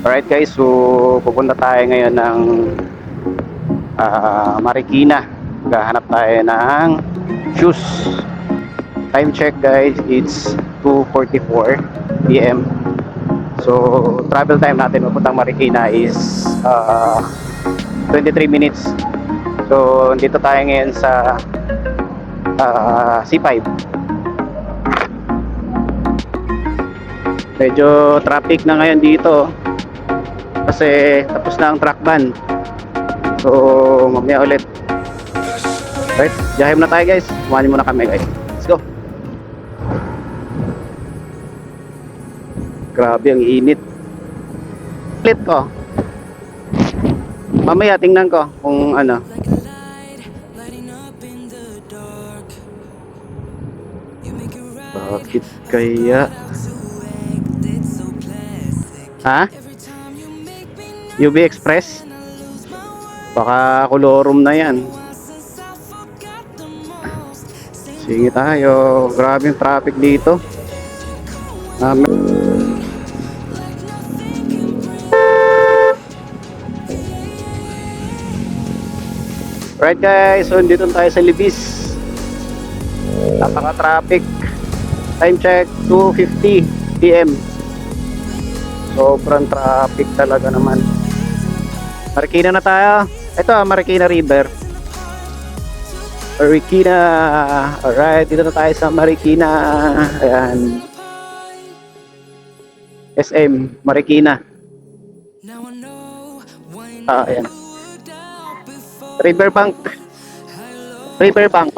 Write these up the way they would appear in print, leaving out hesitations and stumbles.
Alright guys, so pupunta tayo ngayon ng Marikina. Gahanap tayo ng shoes. Time check guys, it's 2:44 PM. So travel time natin papuntang Marikina is 23 minutes. So dito tayo ngayon sa C5. Medyo traffic na ngayon dito kasi tapos na ang truck ban. So mamaya ulit. Right, jahe na tayo guys. Kumain muna kami guys. Let's go. Grabe ang init. Split ko. Mamaya tingnan ko kung ano. Bakit kaya? Ha? UB Express? Baka Colorum na yan. Sige tayo. Grabe yung traffic dito. Right guys, so dito tayo sa Libis. Napaka-traffic. Time check 2:50 PM. Sobrang traffic talaga naman. Marikina na tayo. Ito Marikina River. Marikina. Alright, dito na tayo sa Marikina. Ayan. SM Marikina. Ayan. Riverbank. Riverbank.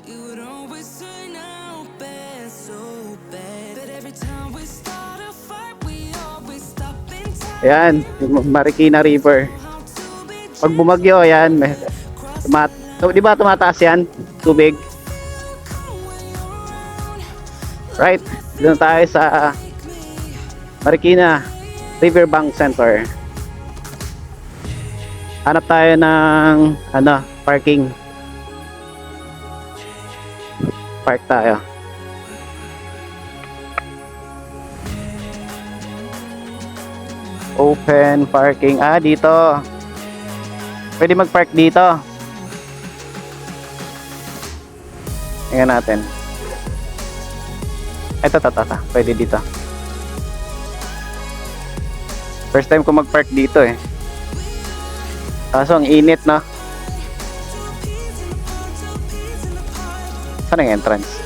Ayan, Marikina River. Pag bumagyo, ayan, di ba tumataas yan? Tubig. Right, dito tayo sa Marikina Riverbank Center. Hanap tayo ng parking. Park tayo. Open parking. Dito. Pwede mag-park dito. Tingnan natin. Ito. Pwede dito. First time ko mag-park dito eh. Kaso ang init na. Saan ang entrance?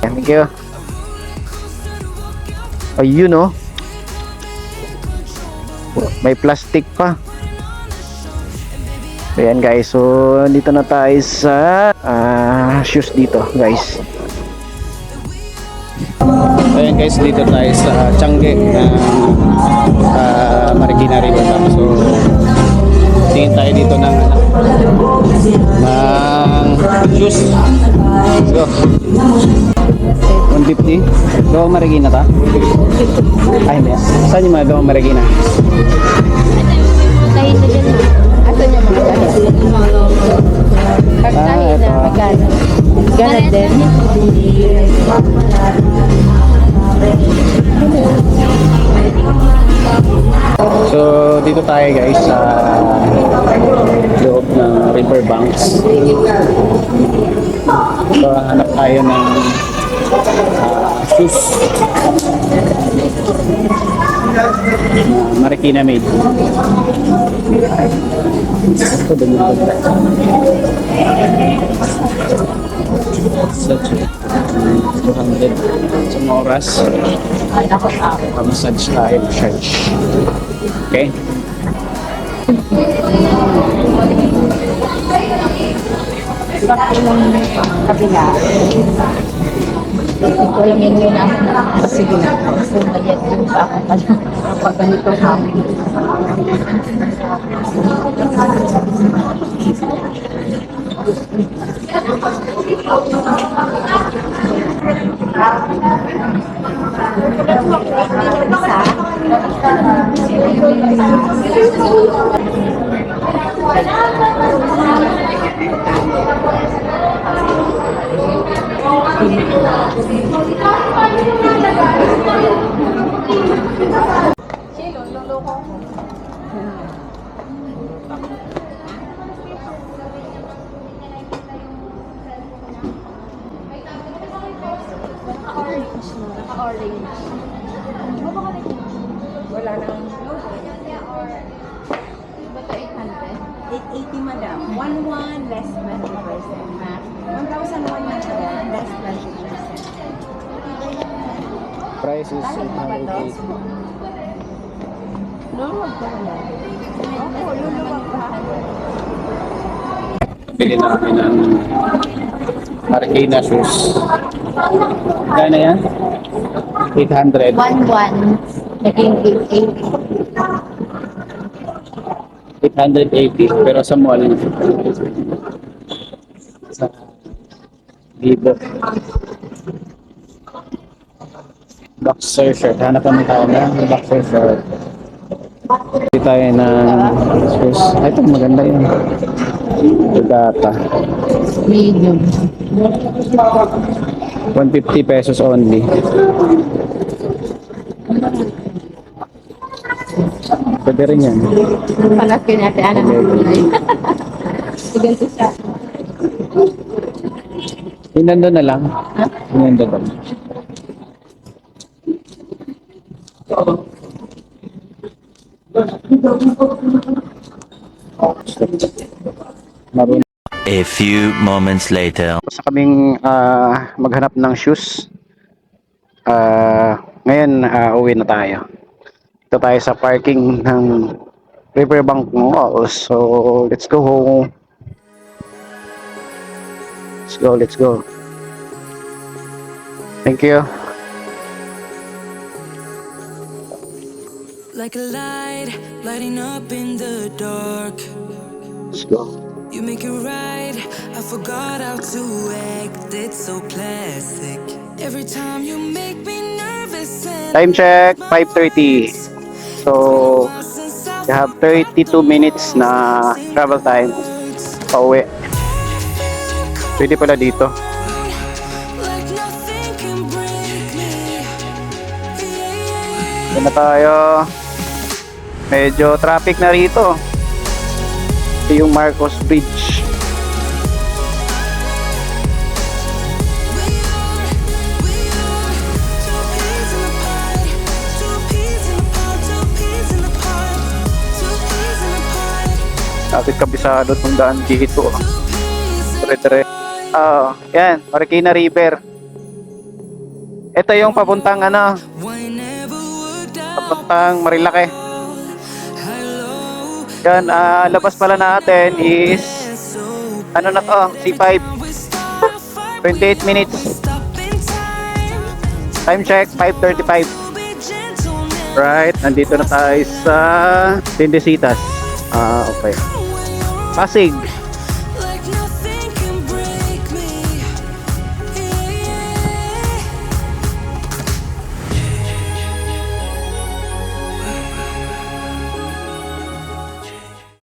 Thank you. Ayun oh. May plastic pa. Ayan guys, so dito na tayo sa shoes dito guys. Ayan guys, dito tayo sa Tiangge Marikina River. So tingin tayo dito ng shoes. Let's go. 150. Gawang Marikina ta? Ay, hindi. Saan yung mga gawang Marikina? Tahi na dyan. Ato niya mga tahi. Pag tahi na magkano. Ganad din. So, dito tayo guys sa loob ng riverbanks. So, hanap tayo ng shoes. Marikina made. Ito ba yung such 200 sa oras. Massage tayo, massage. Okay. Kabila. Ito lang yun na. Sige na. Sumayat yung pa ako pala. Pag ganito kami. orange na. Naka-orange. Wala nang logo. Ba ito 800? 880 madam. 1,1 less 20%. Ha? 1,100 less 20%. Price is Kahit pa ba to? 880. Luluwag pa ka lang. Oo, luluwag pa ka. Bili namin ng Arcana shoes. Gana yan? 800. 1,1. Naging 880. 880 pero sa mall sa Gibo. Boxer shirt. Hanap naman tayo ng boxer shirt. Hindi tayo ng shoes. Ay, ito maganda yun. Gata. Medium. 150 pesos only. Pwede rin yan. Palaki natin, anak mo kulay. Ganito siya. Hinando na lang. Hinando na lang. Marunong. A few moments later. Sa kaming maghanap ng shoes. Ngayon, uwi na tayo. Ito tayo sa parking ng Riverbank Mall. So, let's go home. Let's go. Thank you. Like a light, lighting up in the dark. Let's go. You make it right, I forgot how to act. It's so classic. Every time you make me nervous and Time check, 5:30. So, you have 32 minutes na travel time pauwi. Pwede pala dito. like nothing can break me. Doon na tayo. Medyo traffic na rito. Ito yung Marcos Bridge. Two peas in the pot, two peas in the pot, two peas in the pot, two peas in the pot, Kapit kabisado itong daan dito. two peas in the Dire-dire. Yan. Marikina River. Ito yung papuntang Why never worked out. papuntang Marilake. Hello, Yan, labas pala natin is so ano na to, C5. we start a fight. 28 minutes. Stop in time. Time check, 5:35. Be gentle now. Right, nandito na tayo sa Tindesitas. Okay. Pasig.